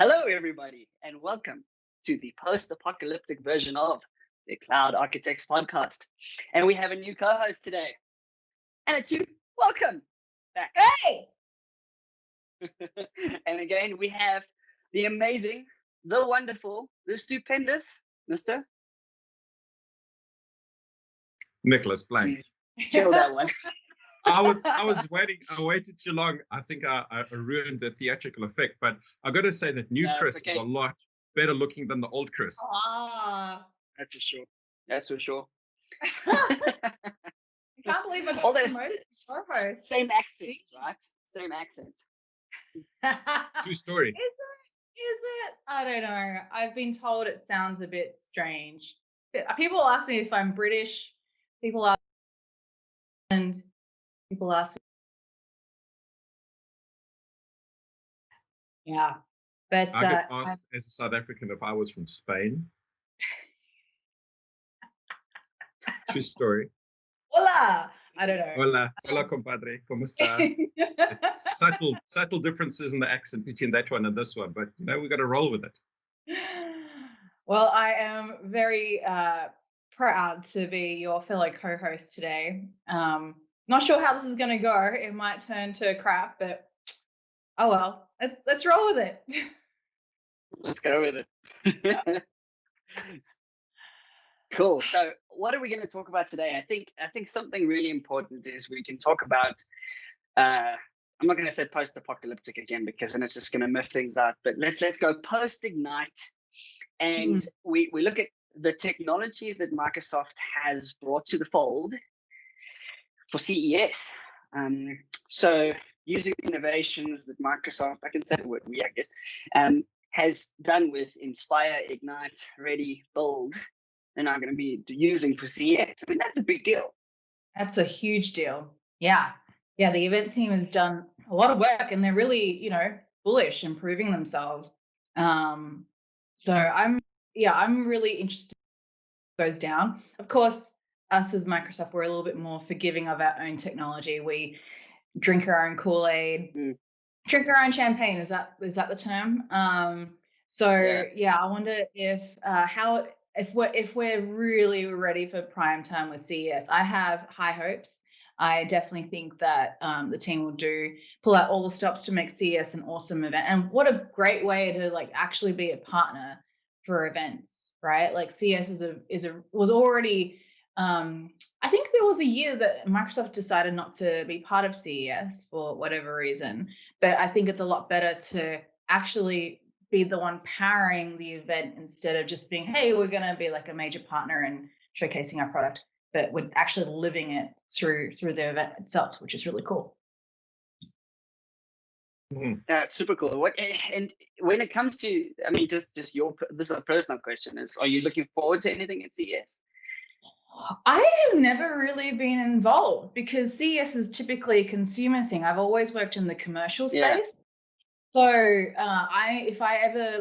Hello, everybody, and welcome to the post apocalyptic version of the Cloud Architects podcast. And we have a new co host today. And it's you. Welcome back. Hey! And again, we have the amazing, the wonderful, the stupendous Mr. Nicholas Blank. Chill that one. I was waiting. I waited too long. I think I ruined the theatrical effect. But I got to say that new No, Chris it's okay. is a lot better looking than the old Chris. That's for sure. That's for sure. I can't believe I got All those promoted to co-host. same accent, right? Same accent. True story. Is it? I don't know. I've been told it sounds a bit strange. People ask me if I'm British. People ask and people ask. Yeah, but I get asked as a South African if I was from Spain. True story. Hola. I don't know. Hola, compadre. ¿Cómo está? subtle differences in the accent between that one and this one, but we got to roll with it. Well, I am very proud to be your fellow co-host today. Not sure how this is going to go. It might turn to crap, but oh well. Let's roll with it. Let's go with it. Cool. So, what are we going to talk about today? I think something really important is we can talk about. I'm not going to say post-apocalyptic again because then it's just going to myth things out. But let's go post-Ignite, and we look at the technology that Microsoft has brought to the fold for CES. So using innovations that Microsoft, I can say the word we, I guess, has done with Inspire, Ignite, Ready, Build, they're not going to be using for CES. I mean, that's a big deal. That's a huge deal. Yeah. Yeah, the event team has done a lot of work and they're really, bullish, improving themselves. So I'm really interested in what goes down. Of course, us as Microsoft, we're a little bit more forgiving of our own technology. We drink our own Kool-Aid, drink our own champagne. Is that the term? I wonder if we're really ready for prime time with CES. I have high hopes. I definitely think that the team will pull out all the stops to make CES an awesome event. And what a great way to actually be a partner for events, right? Like CES was already. I think there was a year that Microsoft decided not to be part of CES for whatever reason, but I think it's a lot better to actually be the one powering the event instead of just being, hey, we're going to be like a major partner and showcasing our product, but we're actually living it through the event itself, which is really cool. That's super cool. And when it comes to, I mean, just this is a personal question: are you looking forward to anything at CES? I have never really been involved because CES is typically a consumer thing. I've always worked in the commercial space. Yeah. So if I ever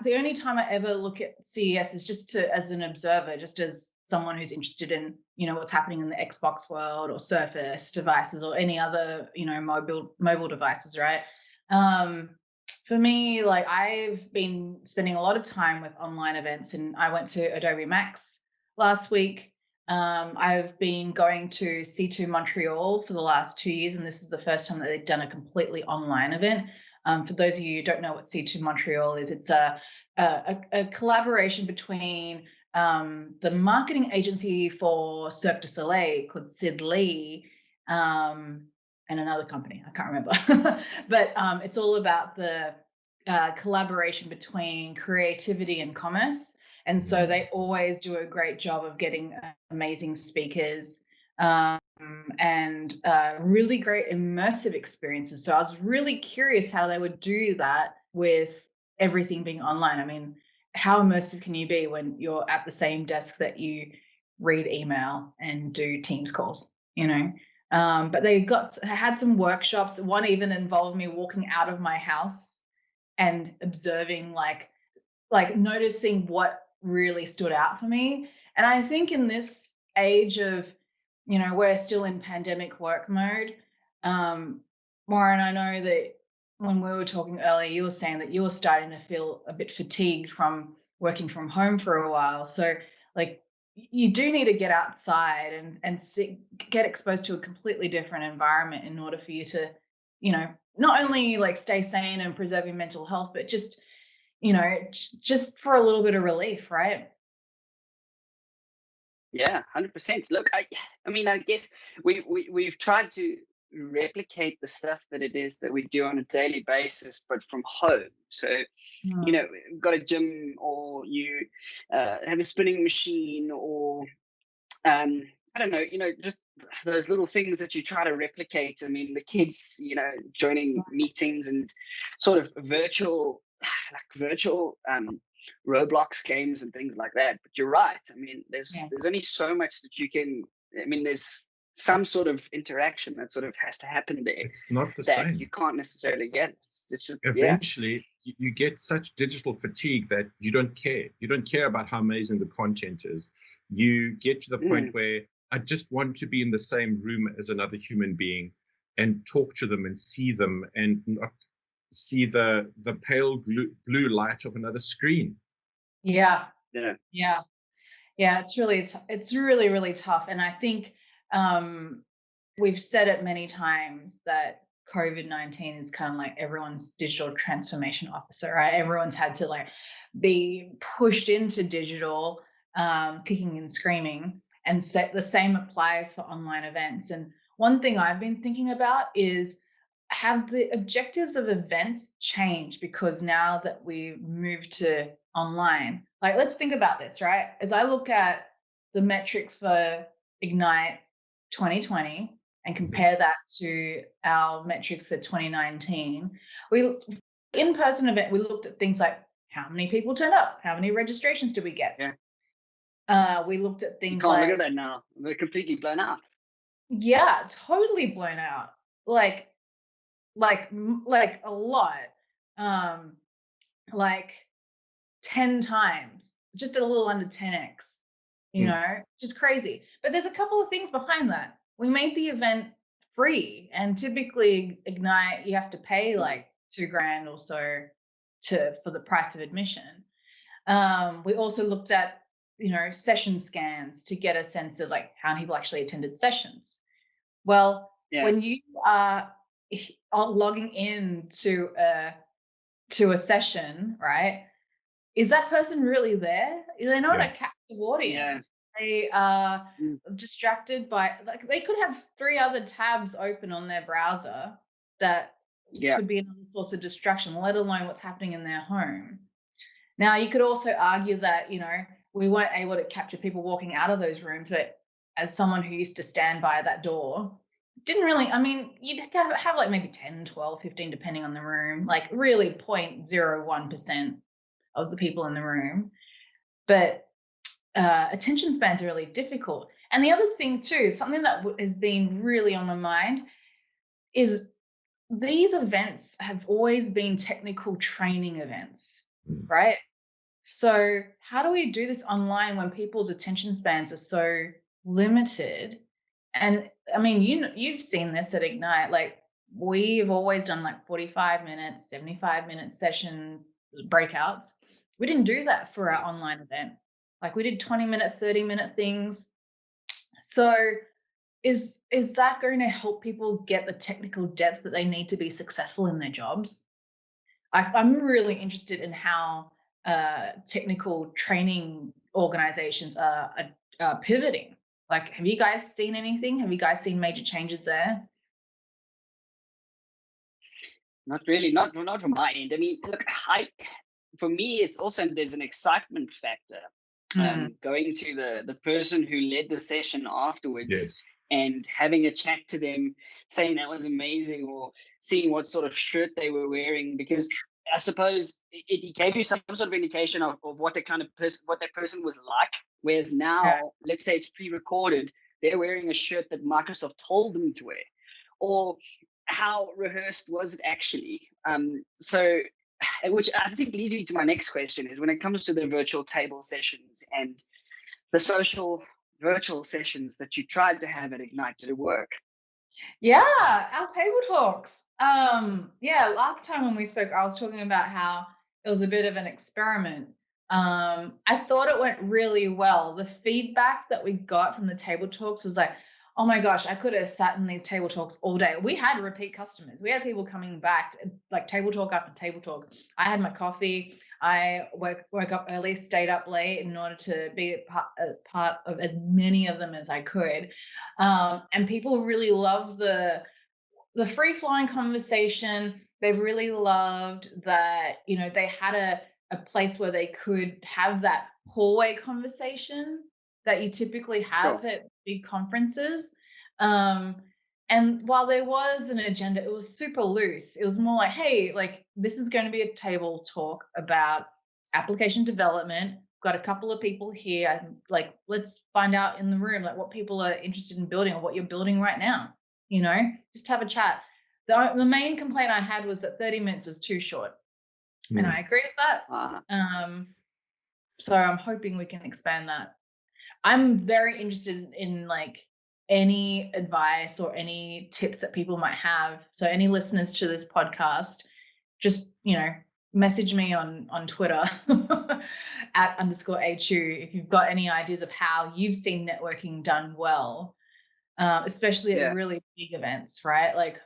the only time I ever look at CES is just as an observer, just as someone who's interested in, what's happening in the Xbox world or Surface devices or any other, mobile devices, right? For me, I've been spending a lot of time with online events, and I went to Adobe Max last week. I've been going to C2 Montreal for the last 2 years, and this is the first time that they've done a completely online event. For those of you who don't know what C2 Montreal is, it's a collaboration between the marketing agency for Cirque du Soleil called Sid Lee and another company. I can't remember. But it's all about the collaboration between creativity and commerce. And so they always do a great job of getting amazing speakers and really great immersive experiences. So I was really curious how they would do that with everything being online. I mean, how immersive can you be when you're at the same desk that you read email and do Teams calls, But they had some workshops. One even involved me walking out of my house and observing, like noticing what really stood out for me. And I think in this age of, we're still in pandemic work mode. Warren, I know that when we were talking earlier, you were saying that you were starting to feel a bit fatigued from working from home for a while. So, like, you do need to get outside and get exposed to a completely different environment in order for you to, not only like stay sane and preserve your mental health, but just, just for a little bit of relief, right? Yeah, 100%. Look, I mean, I guess we've tried to replicate the stuff that it is that we do on a daily basis, but from home. So, Mm. you've got a gym, or you have a spinning machine, or I don't know, just those little things that you try to replicate. I mean, the kids, joining meetings and sort of virtual Roblox games and things like that. But you're right. I mean, Yeah. there's only so much that you can. I mean, there's some sort of interaction that sort of has to happen there It's not the that same. you can't necessarily get. It's just Eventually, you get such digital fatigue that you don't care. You don't care about how amazing the content is. You get to the point where I just want to be in the same room as another human being and talk to them and see them, and not see the pale blue light of another screen. Yeah. Yeah. Yeah. Yeah. It's really, really tough. And I think we've said it many times that COVID-19 is kind of like everyone's digital transformation officer, right? Everyone's had to like be pushed into digital, kicking and screaming. And the same applies for online events. And one thing I've been thinking about is, have the objectives of events changed because now that we've moved to online? Like, let's think about this, right? As I look at the metrics for Ignite 2020 and compare that to our metrics for 2019, in-person event, we looked at things like how many people turned up, how many registrations did we get? We looked at You things can't look like, at that now. We're completely blown out. yeah, totally blown out. Like a lot, um like 10 times, just a little under 10x, which is crazy. But there's a couple of things behind that. We made the event free, and typically Ignite, you have to pay like $2,000 or so for the price of admission. We also looked at, session scans to get a sense of like how many people actually attended sessions. Well, when you are logging in to a session, right? Is that person really there? They're not a captive audience. They are distracted by, like, they could have 3 other tabs open on their browser that could be another source of distraction, let alone what's happening in their home. Now, you could also argue that, we weren't able to capture people walking out of those rooms, but as someone who used to stand by that door, didn't really, I mean, you'd have like maybe 10, 12, 15, depending on the room, like really 0.01% of the people in the room. But attention spans are really difficult. And the other thing too, something that has been really on my mind, is these events have always been technical training events, right? So how do we do this online when people's attention spans are so limited? And I mean, you've seen this at Ignite. Like, we've always done like 45 minutes, 75-minute session breakouts. We didn't do that for our online event. Like, we did 20-minute, 30-minute things. So is that going to help people get the technical depth that they need to be successful in their jobs? I'm really interested in how technical training organizations are pivoting. Like, have you guys seen anything? Have you guys seen major changes there? Not really, not from my end. I mean, look, for me, it's also, there's an excitement factor. Going to the person who led the session afterwards and having a chat to them, saying that was amazing, or seeing what sort of shirt they were wearing, because I suppose it gave you some sort of indication of what the kind of person, what that person was like. Whereas now, let's say it's pre-recorded, they're wearing a shirt that Microsoft told them to wear, or how rehearsed was it actually? So, which I think leads me to my next question, is when it comes to the virtual table sessions and the social virtual sessions that you tried to have at Ignite, did it work? Yeah, our table talks. Yeah, last time when we spoke, I was talking about how it was a bit of an experiment. I thought it went really well. The feedback that we got from the table talks was like, oh my gosh, I could have sat in these table talks all day. We had repeat customers. We had people coming back, like table talk after table talk. I had my coffee. I woke up early, stayed up late in order to be a part of as many of them as I could. And people really love the free flowing conversation. They really loved that, they had a place where they could have that hallway conversation that you typically have Sure. at big conferences. Um, and while there was an agenda, it was super loose. It was more like, hey, like this is going to be a table talk about application development. Got a couple of people here. Like, let's find out in the room like what people are interested in building or what you're building right now. Just have a chat. The main complaint I had was that 30 minutes was too short. And I agree with that. So I'm hoping we can expand that. I'm very interested in like any advice or any tips that people might have. So any listeners to this podcast, just, message me on Twitter @_HU if you've got any ideas of how you've seen networking done well, especially at really big events, right? Like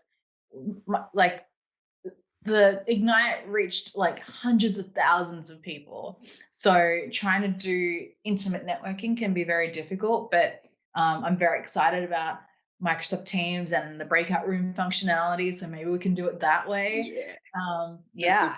the Ignite reached like hundreds of thousands of people. So trying to do intimate networking can be very difficult, but I'm very excited about Microsoft Teams and the breakout room functionality. So maybe we can do it that way. Yeah,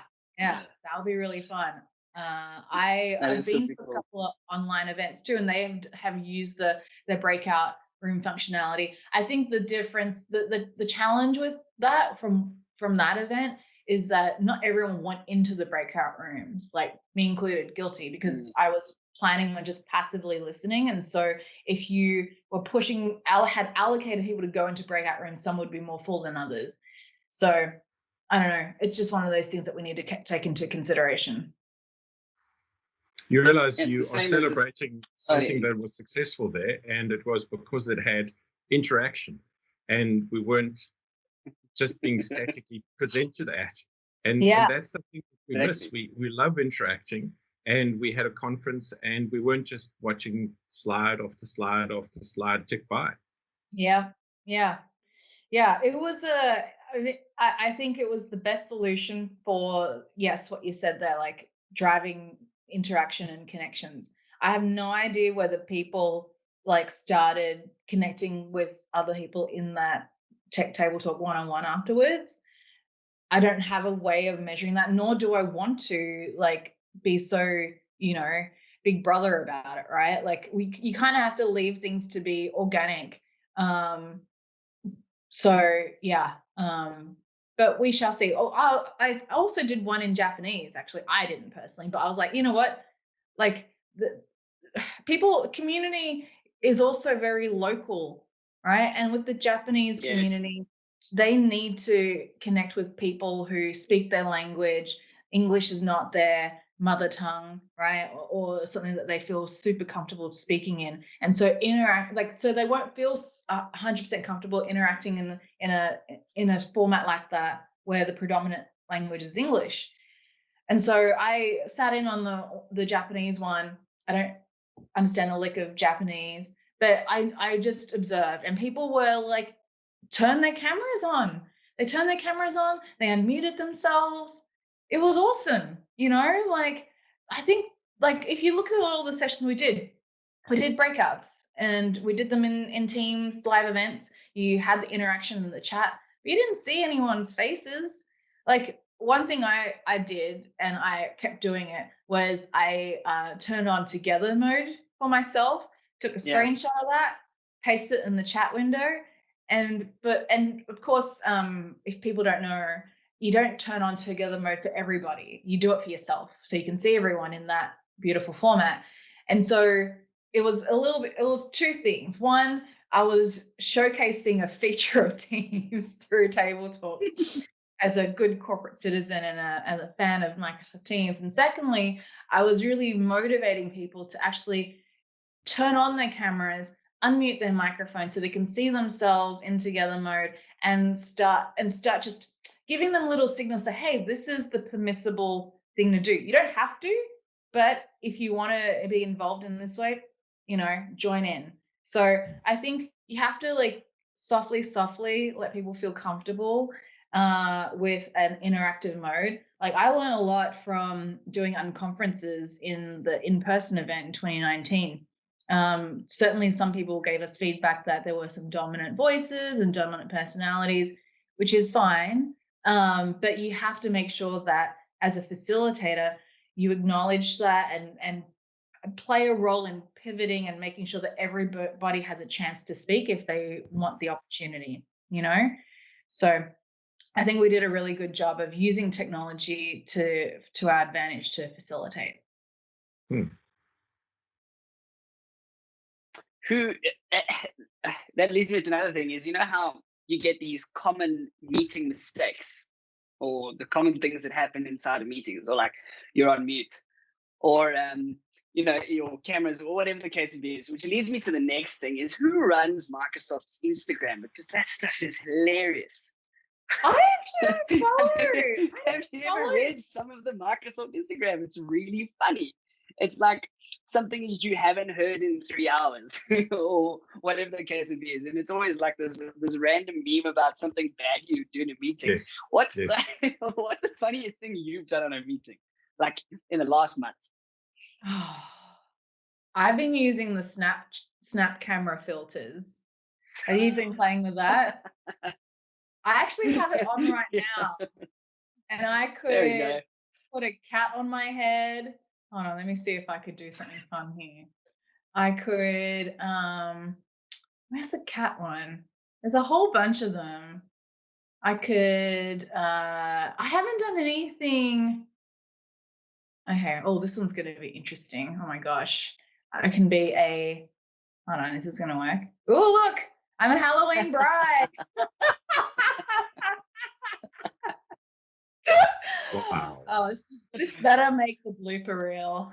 that'll be really fun. I've been to a Cool. couple of online events too, and they have used the breakout room functionality. I think the difference, the challenge with that from that event is that not everyone went into the breakout rooms, like me included, guilty, because I was planning on just passively listening. And so if you were had allocated people to go into breakout rooms, some would be more full than others. So I don't know. It's just one of those things that we need to take into consideration. You realize you are celebrating something that was successful there, and it was because it had interaction, and we weren't just being statically presented at. And that's the thing that we miss. We love interacting, and we had a conference, and we weren't just watching slide after slide after slide tick by. Yeah. It was I think it was the best solution for, yes, what you said there, like driving interaction and connections. I have no idea whether people like started connecting with other people in that tech table talk one-on-one afterwards. I don't have a way of measuring that, nor do I want to like be so, big brother about it, right? Like you kind of have to leave things to be organic. So yeah, but we shall see. I also did one in Japanese. Actually, I didn't personally, but I was like, you know what? Like the community is also very local, right? And with the Japanese community, they need to connect with people who speak their language. English is not their mother tongue, right? Or something that they feel super comfortable speaking in. And so so they won't feel 100% comfortable interacting in a format like that where the predominant language is English. And so I sat in on the Japanese one. I don't understand a lick of Japanese, but I just observed, and people were like, turn their cameras on. They turned their cameras on. They unmuted themselves. It was awesome. Like I think like if you look at all the sessions we did breakouts, and we did them in Teams live events. You had the interaction in the chat, but you didn't see anyone's faces. Like one thing I did, and I kept doing it, was I turned on together mode for myself, took a screenshot of that, pasted it in the chat window. And of course, if people don't know, you don't turn on together mode for everybody. You do it for yourself, so you can see everyone in that beautiful format. And so it was it was two things. One, I was showcasing a feature of Teams through Table Talk as a good corporate citizen and as a fan of Microsoft Teams. And secondly, I was really motivating people to actually turn on their cameras, unmute their microphone so they can see themselves in together mode and start just giving them little signals that, hey, this is the permissible thing to do. You don't have to, but if you want to be involved in this way, join in. So I think you have to like softly let people feel comfortable with an interactive mode. Like I learned a lot from doing unconferences in the in-person event in 2019. Certainly some people gave us feedback that there were some dominant voices and dominant personalities, which is fine. But you have to make sure that as a facilitator, you acknowledge that and play a role in pivoting and making sure that everybody has a chance to speak if they want the opportunity, So I think we did a really good job of using technology to our advantage to facilitate. That leads me to another thing is, how you get these common meeting mistakes or the common things that happen inside of meetings, or like you're on mute, or your cameras, or whatever the case may be, which leads me to the next thing is who runs Microsoft's Instagram, because that stuff is hilarious. I actually follow. Have you ever read some of the Microsoft Instagram? It's really funny. It's like something you haven't heard in 3 hours or whatever the case it is. And it's always like this random meme about something bad you do in a meeting. Yes. What's the funniest thing you've done on a meeting, like in the last month? I've been using the snap camera filters. Have you been playing with that? I actually have it on right now. And I could put a cat on my head. Hold on, let me see if I could do something fun here. I could, where's the cat one? There's a whole bunch of them. I could, I haven't done anything. Okay, oh, this one's going to be interesting. Oh my gosh. I can be hold on, is this going to work? Oh, look, I'm a Halloween bride. Wow. Oh, this better make the blooper reel.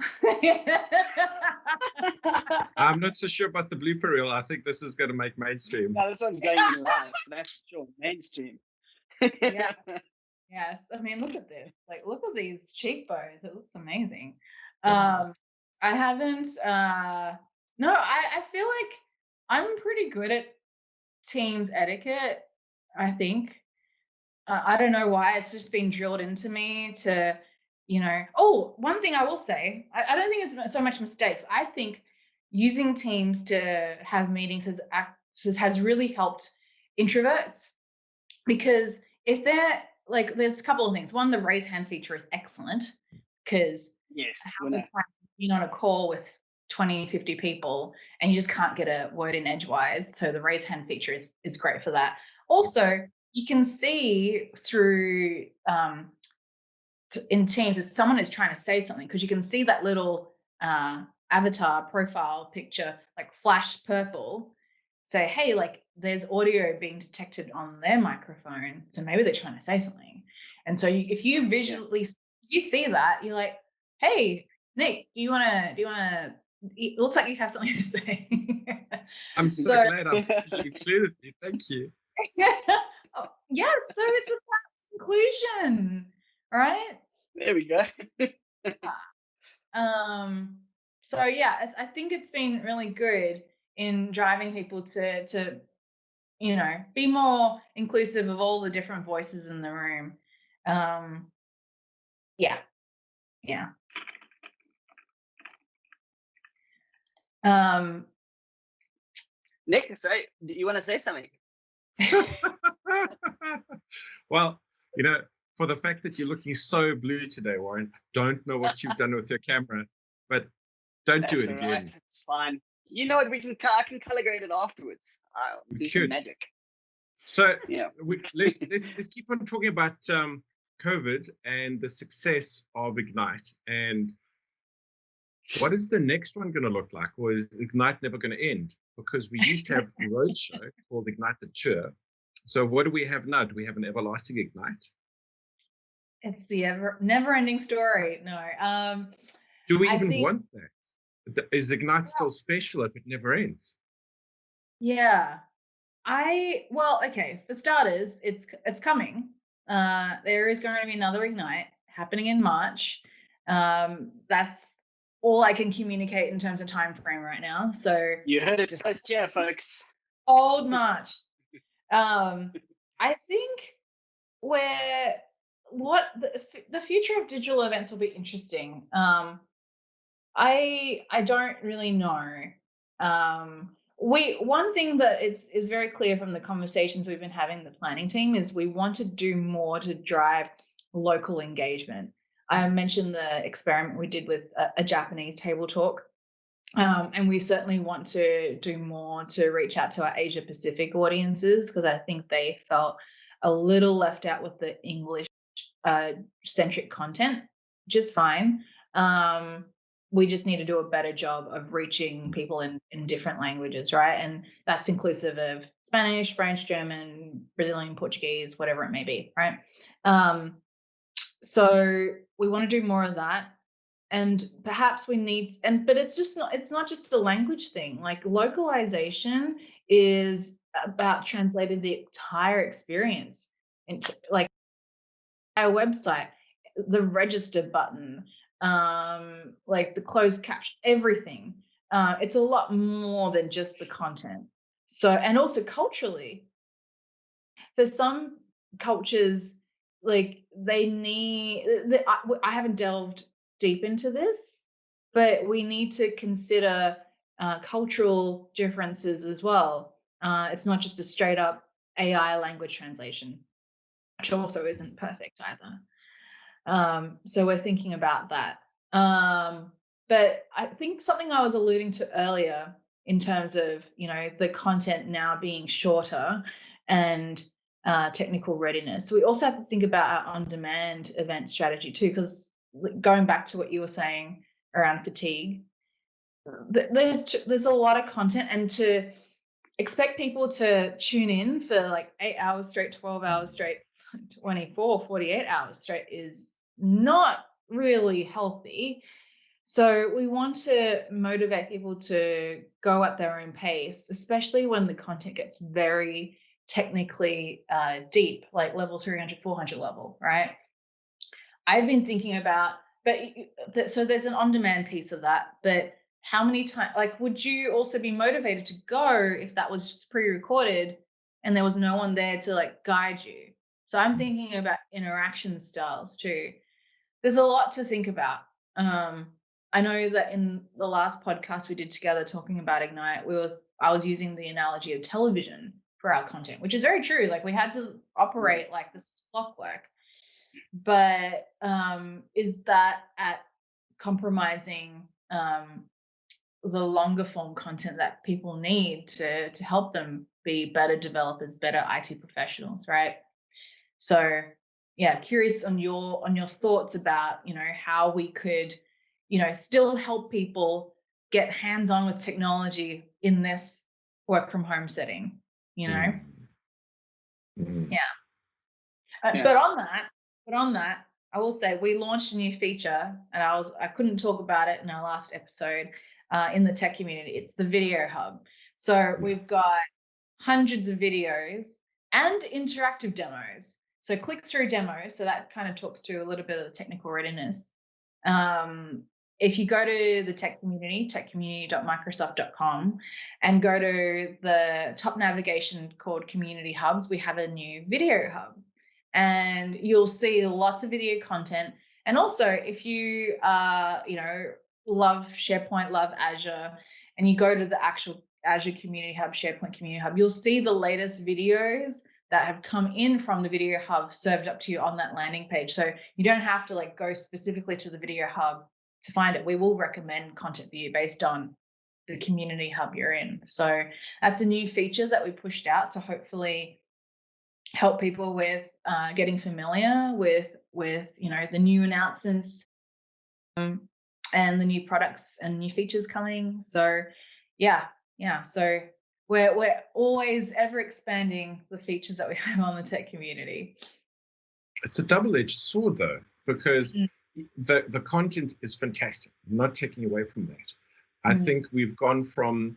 I'm not so sure about the blooper reel. I think this is going to make mainstream. No, this one's going in live, so that's sure mainstream. Yeah. Yes. I mean, look at this. Like, look at these cheekbones. It looks amazing. I haven't. No, I feel like I'm pretty good at Teams etiquette. I think. I don't know why, it's just been drilled into me to, oh, one thing I will say, I don't think it's so much mistakes. I think using Teams to have meetings has really helped introverts, because if they're like, there's a couple of things. One, the raise hand feature is excellent, because yes, how many times you've been on a call with 20, 50 people and you just can't get a word in edgewise. So the raise hand feature is great for that. Also, you can see through in Teams if someone is trying to say something, because you can see that little avatar profile picture like flash purple. Say, hey, like there's audio being detected on their microphone, so maybe they're trying to say something. And so if you visually you see that, you're like, hey, Nick, do you wanna it looks like you have something to say. I'm so glad I've included you. Thank you. Oh, yes, so it's a conclusion, right? There we go. So yeah, I think it's been really good in driving people to be more inclusive of all the different voices in the room. Yeah. Nick, sorry, do you want to say something? Well, for the fact that you're looking so blue today, Warren, don't know what you've done with your camera, but don't do it again. Right. It's fine. You know what? I can color grade it afterwards. I'll do some magic. So let's keep on talking about COVID and the success of Ignite. And what is the next one going to look like? Or is Ignite never going to end? Because we used to have a roadshow called Ignite the Tour. So what do we have now? Do we have an everlasting Ignite? It's the never-ending story. No. Do we even want that? Is Ignite still special if it never ends? Yeah. Well, okay, for starters, it's coming. There is going to be another Ignite happening in March. That's all I can communicate in terms of time frame right now. So You heard it just first here, folks. hold March. I think where what the future of digital events will be interesting. I don't really know. One thing that is very clear from the conversations we've been having the planning team is we want to do more to drive local engagement. I mentioned the experiment we did with a Japanese table talk. And we certainly want to do more to reach out to our Asia Pacific audiences because I think they felt a little left out with the English centric content, which is fine. We just need to do a better job of reaching people in different languages, right? And that's inclusive of Spanish, French, German, Brazilian, Portuguese, whatever it may be, right? So we want to do more of that. And perhaps we need, but it's not just a language thing. Like localization is about translating the entire experience into like our website, the register button, like the closed caption, everything. It's a lot more than just the content. So, and also culturally, for some cultures, like they need, I haven't delved deep into this, but we need to consider cultural differences as well. It's not just a straight up AI language translation, which also isn't perfect either. So we're thinking about that. But I think something I was alluding to earlier in terms of, the content now being shorter and technical readiness. We also have to think about our on-demand event strategy too, because going back to what you were saying around fatigue, there's a lot of content, and to expect people to tune in for like 8 hours straight, 12 hours straight, 24, 48 hours straight is not really healthy. So we want to motivate people to go at their own pace, especially when the content gets very technically deep, like level 300, 400 level, right? I've been thinking about, so there's an on-demand piece of that, but how many times, like, would you also be motivated to go if that was just pre-recorded and there was no one there to like guide you? So I'm thinking about interaction styles too. There's a lot to think about. I know that in the last podcast we did together talking about Ignite, I was using the analogy of television for our content, which is very true. Like we had to operate like this is clockwork. But is that at compromising the longer form content that people need to help them be better developers, better IT professionals, right? So yeah, curious on your thoughts about how we could still help people get hands-on with technology in this work from home setting, yeah. Yeah. But on that, I will say we launched a new feature, and I couldn't talk about it in our last episode in the tech community. It's the Video Hub. So we've got hundreds of videos and interactive demos. So click through demos. So that kind of talks to a little bit of the technical readiness. If you go to the tech community, techcommunity.microsoft.com, and go to the top navigation called Community Hubs, we have a new Video Hub. And you'll see lots of video content. And also, if you love SharePoint, love Azure, and you go to the actual Azure Community Hub, SharePoint Community Hub, you'll see the latest videos that have come in from the Video Hub served up to you on that landing page. So you don't have to like go specifically to the Video Hub to find it. We will recommend content for you based on the Community Hub you're in. So that's a new feature that we pushed out to hopefully help people with getting familiar with the new announcements and the new products and new features coming. So yeah. So we're always ever expanding the features that we have on the tech community. It's a double-edged sword though, because the content is fantastic. I'm not taking away from that. I think we've gone from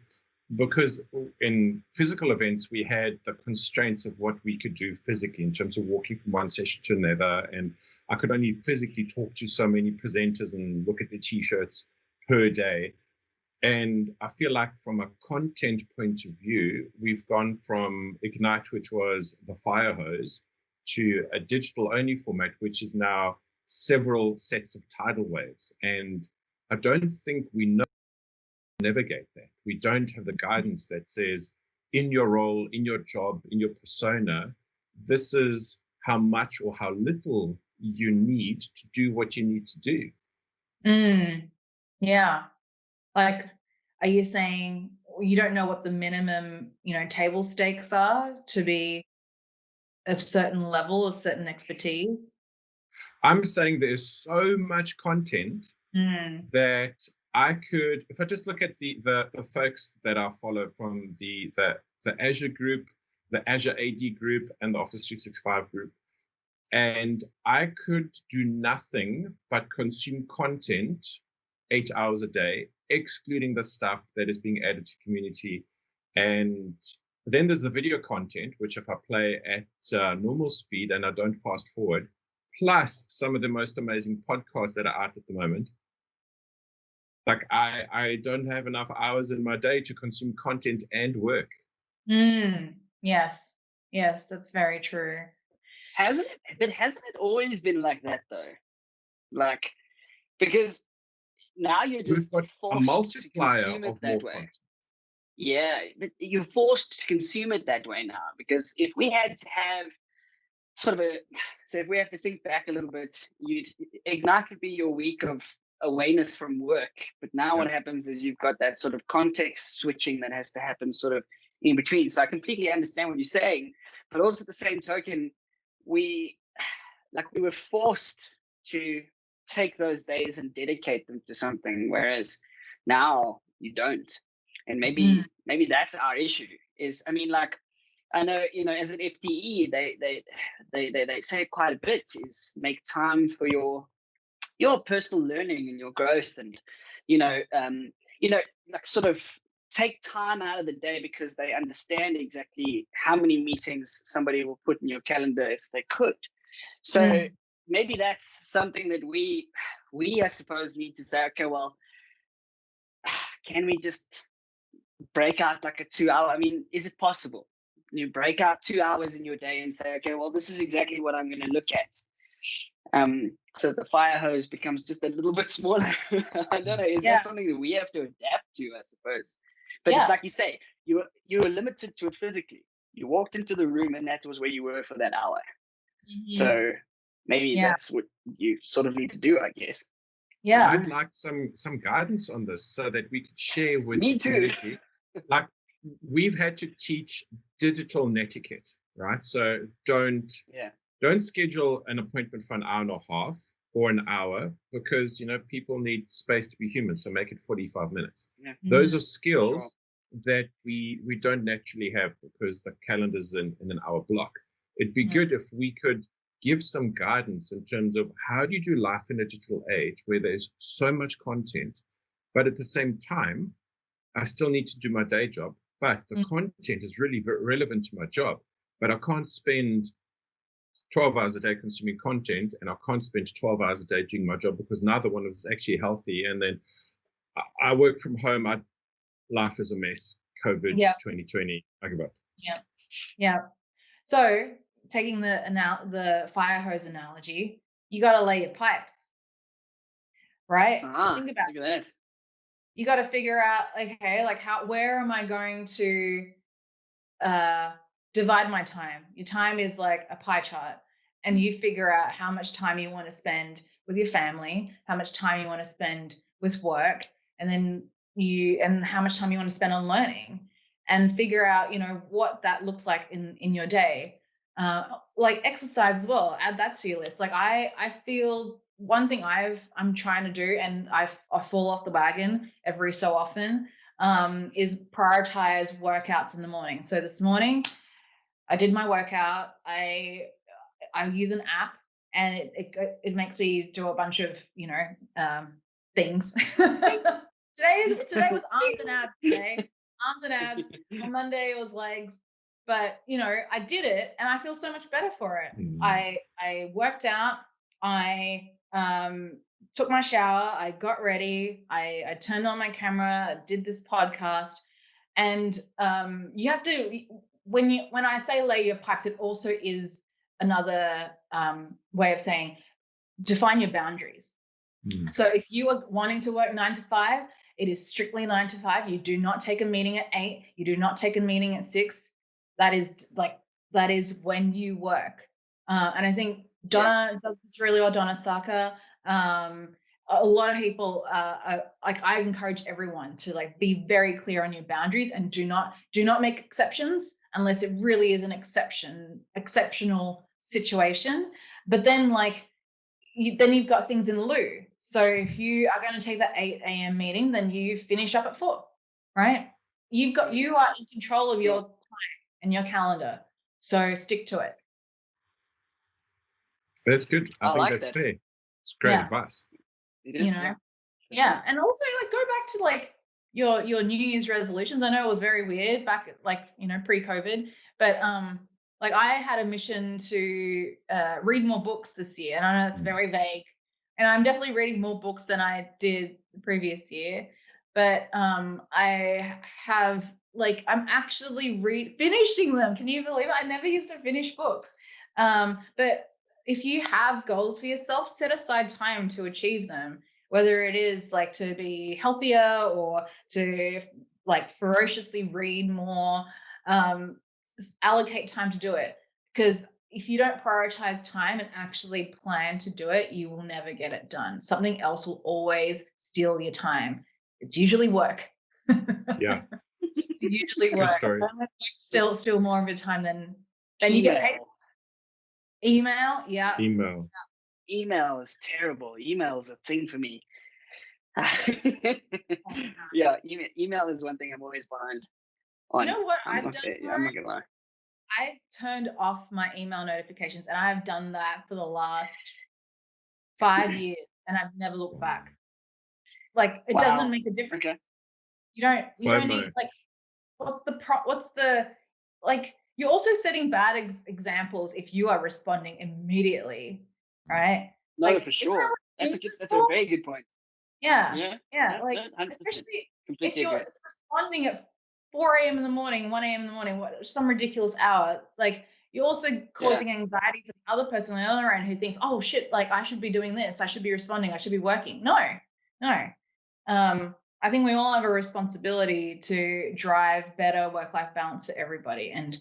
because in physical events, we had the constraints of what we could do physically in terms of walking from one session to another. And I could only physically talk to so many presenters and look at the t-shirts per day. And I feel like from a content point of view, we've gone from Ignite, which was the fire hose, to a digital only format, which is now several sets of tidal waves. And I don't think we know navigate that. We don't have the guidance that says, in your role, in your job, in your persona, this is how much or how little you need to do what you need to do. Yeah. Like, are you saying you don't know what the minimum, table stakes are to be a certain level, a certain expertise? I'm saying there's so much content that I could, if I just look at the folks that I follow from the Azure group, the Azure AD group, and the Office 365 group, and I could do nothing but consume content 8 hours a day, excluding the stuff that is being added to community. And then there's the video content, which if I play at normal speed and I don't fast forward, plus some of the most amazing podcasts that are out at the moment. Like I don't have enough hours in my day to consume content and work. Yes, that's very true. Hasn't it always been like that though? Like, because now you're just We've got a forced to multiplier consume it of that more way. content. Yeah, but you're forced to consume it that way now, because if we had to have sort of so if we have to think back a little bit, Ignite would be your week of awareness from work. But now what happens is you've got that sort of context switching that has to happen sort of in between. So I completely understand what you're saying, but also at the same token, we were forced to take those days and dedicate them to something, whereas now you don't. And maybe that's our issue. Is, I mean, like, I know, as an FTE, they say quite a bit is make time for your personal learning and your growth, and like sort of take time out of the day, because they understand exactly how many meetings somebody will put in your calendar if they could. So maybe that's something that we I suppose need to say, okay, well, can we just break out like a 2 hour? I mean, is it possible? You break out 2 hours in your day and say, okay, well, this is exactly what I'm going to look at. So the fire hose becomes just a little bit smaller. I don't know. Is that something that we have to adapt to, I suppose? But it's like you say, you were limited to it physically. You walked into the room and that was where you were for that hour. So maybe that's what you sort of need to do, I guess. Yeah. I'd like some guidance on this so that we could share with Me the too. community. Like, we've had to teach digital netiquette, right? So don't schedule an appointment for an hour and a half or an hour, because people need space to be human. So make it 45 minutes. Those are skills that we don't naturally have, because the calendar's in an hour block. It'd be good if we could give some guidance in terms of how do you do life in a digital age where there's so much content, but at the same time, I still need to do my day job, but the content is really relevant to my job. But I can't spend 12 hours a day consuming content, and I can't spend 12 hours a day doing my job, because neither one is actually healthy. And then I work from home. Life is a mess. COVID 2020. I give up. Yeah. So taking the fire hose analogy, you got to lay your pipes, right? Think about look at that. You got to figure out, okay, like where am I going to divide my time? Your time is like a pie chart, and you figure out how much time you want to spend with your family, how much time you want to spend with work, and then and how much time you want to spend on learning, and figure out, what that looks like in your day. Like exercise as well, add that to your list. Like I feel one thing I'm trying to do, and I fall off the wagon every so often, is prioritize workouts in the morning. So this morning I did my workout. I use an app, and it makes me do a bunch of things. Today was arms and abs day. arms and abs. On Monday it was legs. But I did it and I feel so much better for it. I worked out, I took my shower, I got ready, I turned on my camera, I did this podcast. And you have to, when I say lay your pipes, it also is another way of saying define your boundaries. So if you are wanting to work 9 to 5, it is strictly 9 to 5. You do not take a meeting at 8. You do not take a meeting at 6. That is when you work. And I think Donna does this really well. Donna Saka. A lot of people, I encourage everyone to be very clear on your boundaries and do not make exceptions unless it really is an exceptional situation. But then you've got things in lieu. So if you are going to take that 8 a.m. meeting, then you finish up at 4, right? You are in control of your time and your calendar. So stick to it. That's good. I think like that's that. fair. It's great advice. It is, yeah. And also go back to your New Year's resolutions. I know it was very weird back pre-COVID, but I had a mission to read more books this year, and I know it's very vague, and I'm definitely reading more books than I did the previous year. But I have I'm actually finishing them. Can you believe it? I never used to finish books. But if you have goals for yourself, set aside time to achieve them. Whether it is to be healthier or to ferociously read more, allocate time to do it. Because if you don't prioritize time and actually plan to do it, you will never get it done. Something else will always steal your time. It's usually work. Yeah. It's usually work. Still more of your time than you get paid. Email, yeah. Email is terrible. Email is a thing for me. Yeah, email is one thing I'm always behind on. You know what I'm not gonna lie. I turned off my email notifications, and I've done that for the last 5 years, and I've never looked back. It doesn't make a difference. Okay. You don't need you're also setting bad examples if you are responding immediately, right? No, for sure. That's a very good point. Yeah. Especially if you're responding at 4 a.m. in the morning, 1 a.m. in the morning, some ridiculous hour, you're also causing anxiety for the other person on the other end who thinks, oh shit, I should be doing this, I should be responding, I should be working. No. I think we all have a responsibility to drive better work-life balance for everybody. And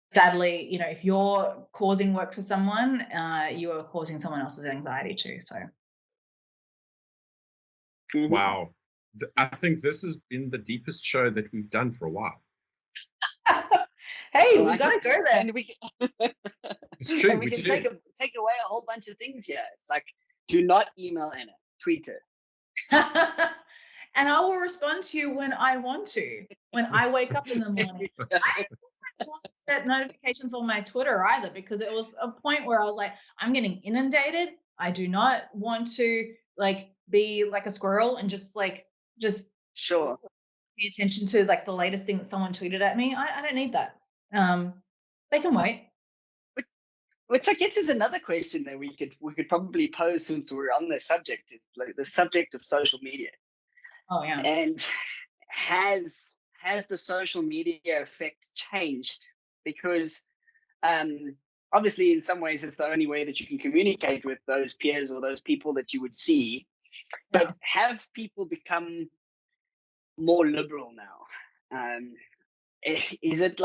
sadly, if you're causing work for someone, you are causing someone else's anxiety too. So. Wow. I think this has been the deepest show that we've done for a while. Hey, we got to go there. And it's true. And we can take away a whole bunch of things here. It's do not email Anna, tweet her. And I will respond to you when I want to, when I wake up in the morning. I don't set notifications on my Twitter either, because it was a point where I was I'm getting inundated. I do not want to be like a squirrel and just sure pay attention to the latest thing that someone tweeted at me. I don't need that. They can wait. Which I guess is another question that we could probably pose since we're on this subject. Is the subject of social media. Oh yeah. And has the social media effect changed? Because obviously in some ways it's the only way that you can communicate with those peers or those people that you would see. But have people become more liberal now? Is it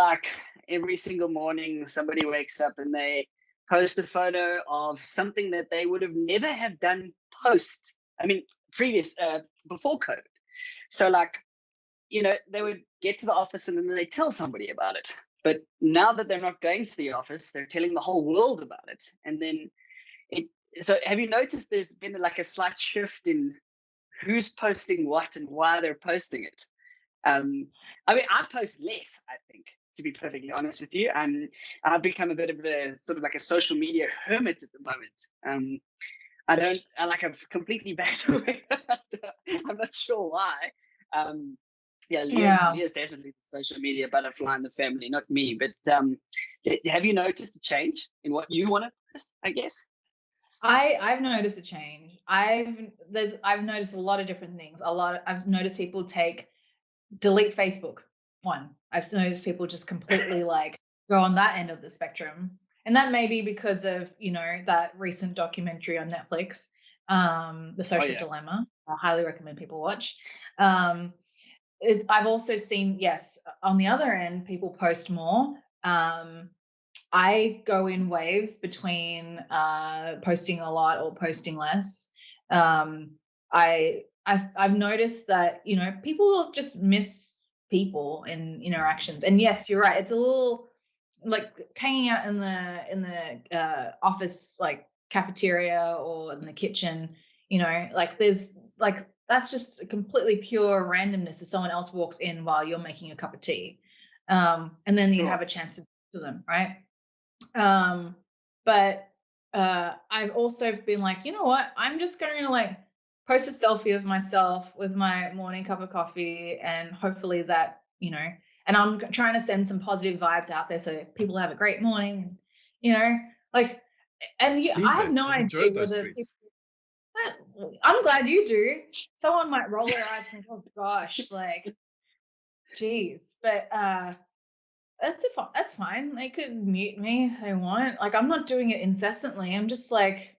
every single morning somebody wakes up and they post a photo of something that they would have never have done before COVID? So they would get to the office and then they tell somebody about it. But now that they're not going to the office, they're telling the whole world about it. And then so have you noticed there's been a slight shift in who's posting what and why they're posting it? I post less, I think, to be perfectly honest with you. I've become a bit of a sort of a social media hermit at the moment. I've completely backed away. I'm not sure why. Yeah, Yeah. Leah's definitely the social media butterfly in the family, not me. But have you noticed a change in what you want to post, I guess? I've noticed a change. I've noticed a lot of different things. I've noticed people delete Facebook. One. I've noticed people just completely like go on that end of the spectrum. And that may be because of, that recent documentary on Netflix, The Oh Social yeah. Dilemma. I highly recommend people watch. I've also seen, yes, on the other end, people post more. I go in waves between posting a lot or posting less. I've noticed that people just miss people in interactions, and yes, you're right. It's a little like hanging out in the office, like cafeteria or in the kitchen. Like there's like that's just completely pure randomness if someone else walks in while you're making a cup of tea, and then you have a chance to talk to them, right? But I've also been like, you know what? I'm just going to like post a selfie of myself with my morning cup of coffee, and hopefully that, and I'm trying to send some positive vibes out there so people have a great morning, like, and Seen I have that. no I've idea enjoyed those whether tweets. I'm glad you do. Someone might roll their eyes and think, oh gosh, like, geez, but that's fine. They could mute me if they want. Like, I'm not doing it incessantly. I'm just like,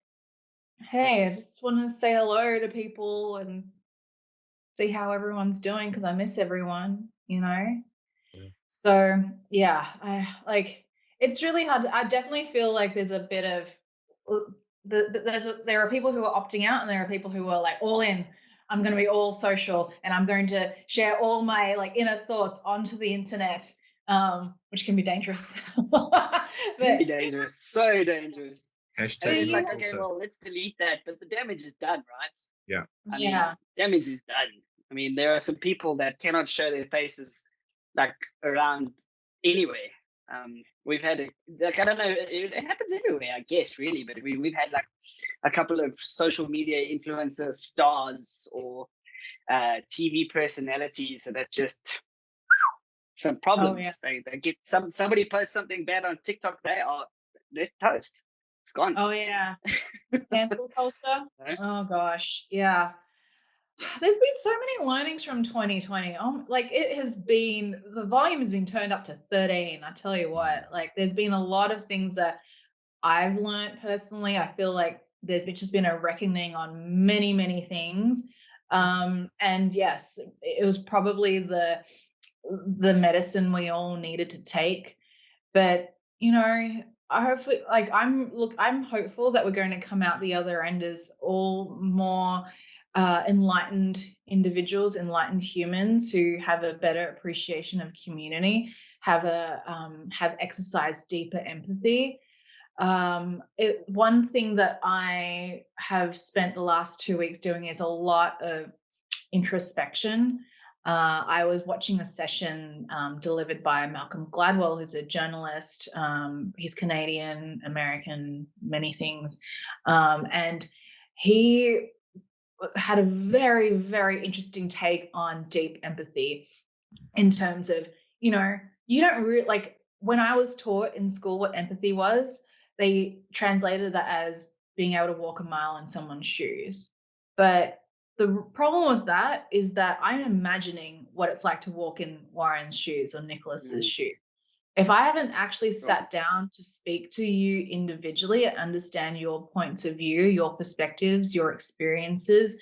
hey, I just want to say hello to people and see how everyone's doing because I miss everyone, Yeah. So yeah, it's really hard. I definitely feel like there's a bit of there are people who are opting out and there are people who are like all in. I'm going to be all social and I'm going to share all my like inner thoughts onto the internet, which can be dangerous. Very But dangerous, so dangerous. And then Hashtag it's no like, okay, filter. well, let's delete that, but the damage is done, right? Yeah. I mean, yeah, damage is done. I mean, there are some people that cannot show their faces like around anyway. We've had like I don't know, it happens everywhere, I guess, really. But we've had like a couple of social media influencer stars or TV personalities that just some oh yeah, problems. They get somebody posts something bad on TikTok, they're toast. It's gone. oh yeah, cancel culture. Right? Oh gosh, yeah. There's been so many learnings from 2020. Like the volume has been turned up to 13. I tell you what, like there's been a lot of things that I've learned personally. I feel like just been a reckoning on many, many things. And yes, it was probably the medicine we all needed to take. But I hopefully I'm hopeful that we're going to come out the other end as all more enlightened individuals, enlightened humans who have a better appreciation of community, have exercised deeper empathy. One thing that I have spent the last 2 weeks doing is a lot of introspection. I was watching a session delivered by Malcolm Gladwell, who's a journalist. He's Canadian, American, many things. And he had a very, very interesting take on deep empathy in terms of, you don't really like when I was taught in school what empathy was, they translated that as being able to walk a mile in someone's shoes. But the problem with that is that I'm imagining what it's like to walk in Warren's shoes or Nicholas's shoes. If I haven't actually sat down to speak to you individually and understand your points of view, your perspectives, your experiences,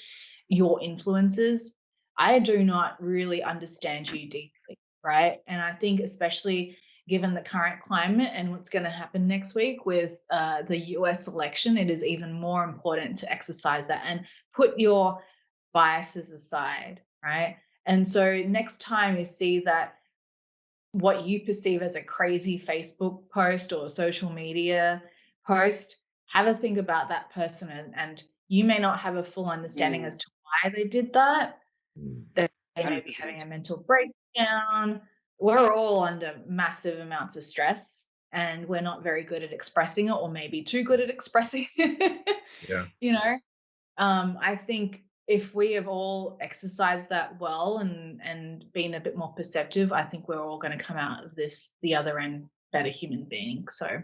your influences, I do not really understand you deeply, right? And I think especially given the current climate and what's going to happen next week with the US election, it is even more important to exercise that and put your biases aside, right? And so next time you see that what you perceive as a crazy Facebook post or social media post, have a think about that person, and you may not have a full understanding as to why they did that. They may be having a 100%. mental breakdown. We're all under massive amounts of stress and we're not very good at expressing it, or maybe too good at expressing it. Yeah. I think if we have all exercised that well and been a bit more perceptive, I think we're all going to come out of this the other end better human beings. So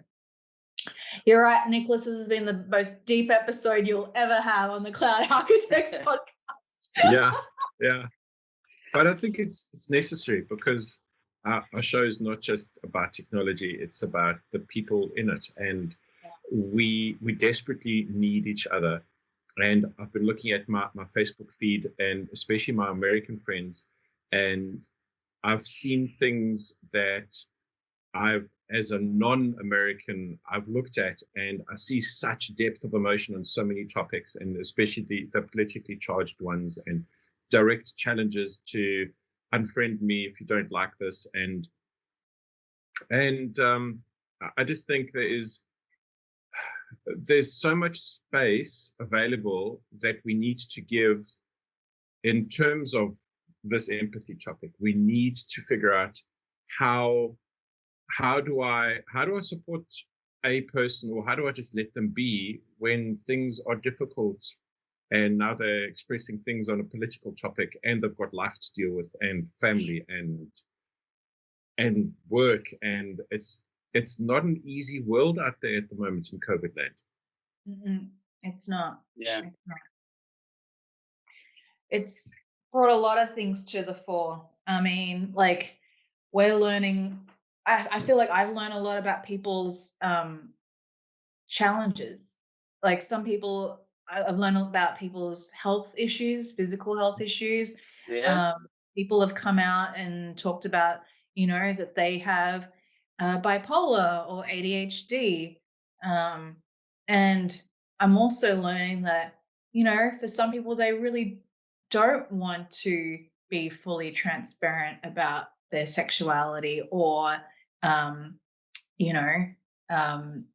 you're right, Nicholas. This has been the most deep episode you'll ever have on the Cloud Architects podcast. Yeah. But I think it's necessary, because our show is not just about technology; it's about the people in it, and we desperately need each other. And I've been looking at my Facebook feed, and especially my American friends, and I've seen things that as a non-American, I've looked at, and I see such depth of emotion on so many topics, and especially the politically charged ones, and direct challenges to unfriend me if you don't like this, and I just think there's so much space available that we need to give in terms of this empathy topic. We need to figure out how do I support a person, or how do I just let them be when things are difficult, and now they're expressing things on a political topic, and they've got life to deal with, and family, and work, and it's not an easy world out there at the moment in COVID land. It's not. Yeah. It's brought a lot of things to the fore. I mean, like, we're learning. I feel like I've learned a lot about people's challenges. Like, some people, I've learned about people's health issues, physical health issues. Yeah. People have come out and talked about, that they have bipolar or ADHD. And I'm also learning that, for some people, they really don't want to be fully transparent about their sexuality, or, you know, um,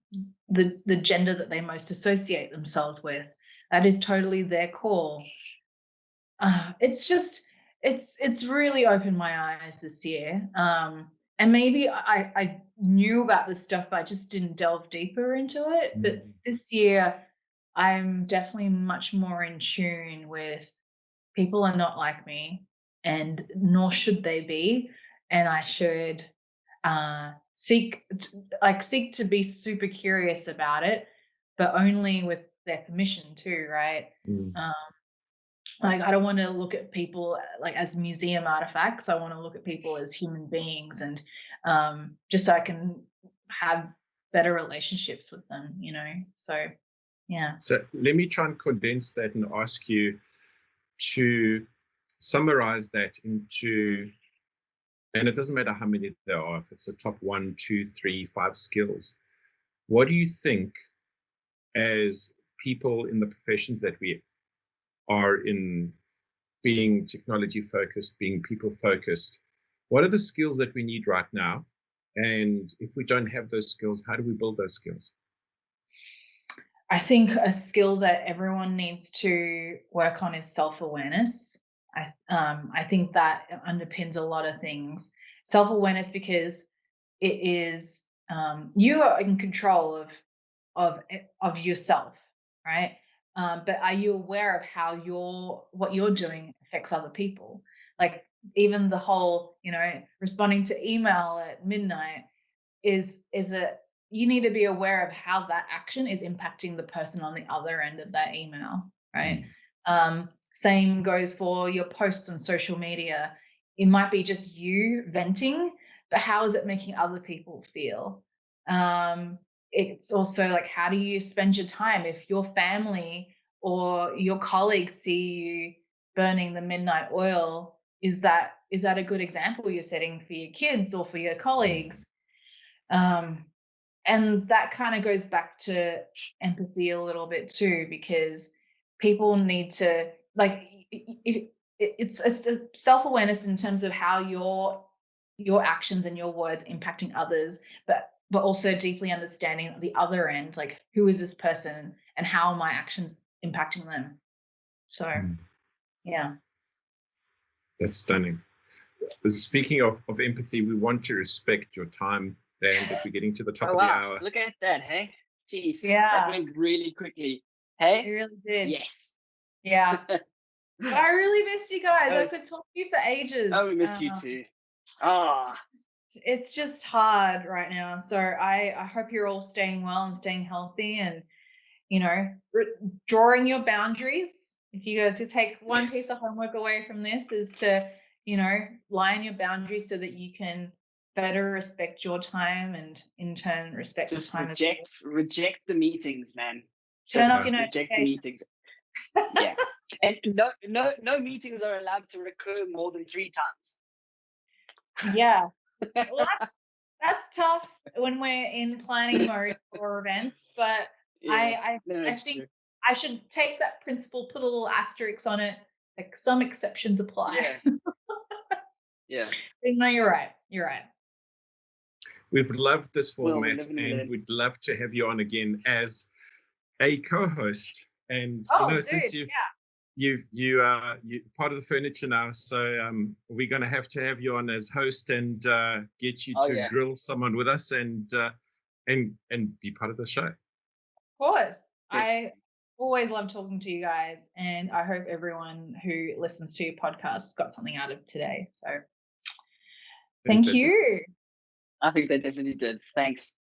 the gender that they most associate themselves with. That is totally their call. It's really opened my eyes this year. And maybe I knew about this stuff, but I just didn't delve deeper into it. But this year, I'm definitely much more in tune with people are not like me, and nor should they be. And I should seek to be super curious about it, but only with their permission too, right? Like, I don't want to look at people like as museum artifacts. I want to look at people as human beings, and just so I can have better relationships with them, So, yeah. So let me try and condense that and ask you to summarize that into, and it doesn't matter how many there are, if it's the top 1, 2, 3, 5 skills. What do you think, as people in the professions that we are in, being technology focused, being people focused, what are the skills that we need right now? And if we don't have those skills, how do we build those skills? I think a skill that everyone needs to work on is self-awareness. I think that underpins a lot of things. Self-awareness, because it is you are in control of yourself, right? But are you aware of how what you're doing affects other people? Like, even the whole, responding to email at midnight is a you need to be aware of how that action is impacting the person on the other end of that email, right? Same goes for your posts on social media. It might be just you venting, but how is it making other people feel? It's also like, how do you spend your time? If your family or your colleagues see you burning the midnight oil, is that a good example you're setting for your kids or for your colleagues? And that kind of goes back to empathy a little bit too, because people need to, like, it's a self-awareness in terms of how your actions and your words impacting others, but also deeply understanding the other end, like, who is this person and how are my actions impacting them? So, yeah. That's stunning. Speaking of empathy, we want to respect your time, and that we're getting to the top of the hour. Look at that, hey? Jeez, Yeah. that went really quickly. Hey? It really did. Yes. Yeah. I really missed you guys. Oh, I could talk to you for ages. oh, we miss you too. Ah, It's just hard right now. So I hope you're all staying well and staying healthy, and you know, drawing your boundaries. If you go to take one piece yes. of homework away from this is to, you know, line your boundaries so that you can better respect your time and in turn respect the Just time of reject the meetings, man. turn Just off your reject the notifications. meetings. Yeah. And no meetings are allowed to recur more than 3 times. Yeah. Well, that's tough when we're in planning mode for events, but Yeah. No, I it's think true. I should take that principle, put a little asterisk on it, like some exceptions apply. Yeah. Yeah. No, you're right. You're right. We've loved this Well, we format, live and we and learn. we'd love to have you on again as a co-host. And Oh, since dude, you part of the furniture now, so we're going to have you on as host and get you Oh, to yeah. grill someone with us and be part of the show. of course. Yes. I always love talking to you guys, and I hope everyone who listens to your podcast got something out of today. So thank you. I think they definitely did. Thanks.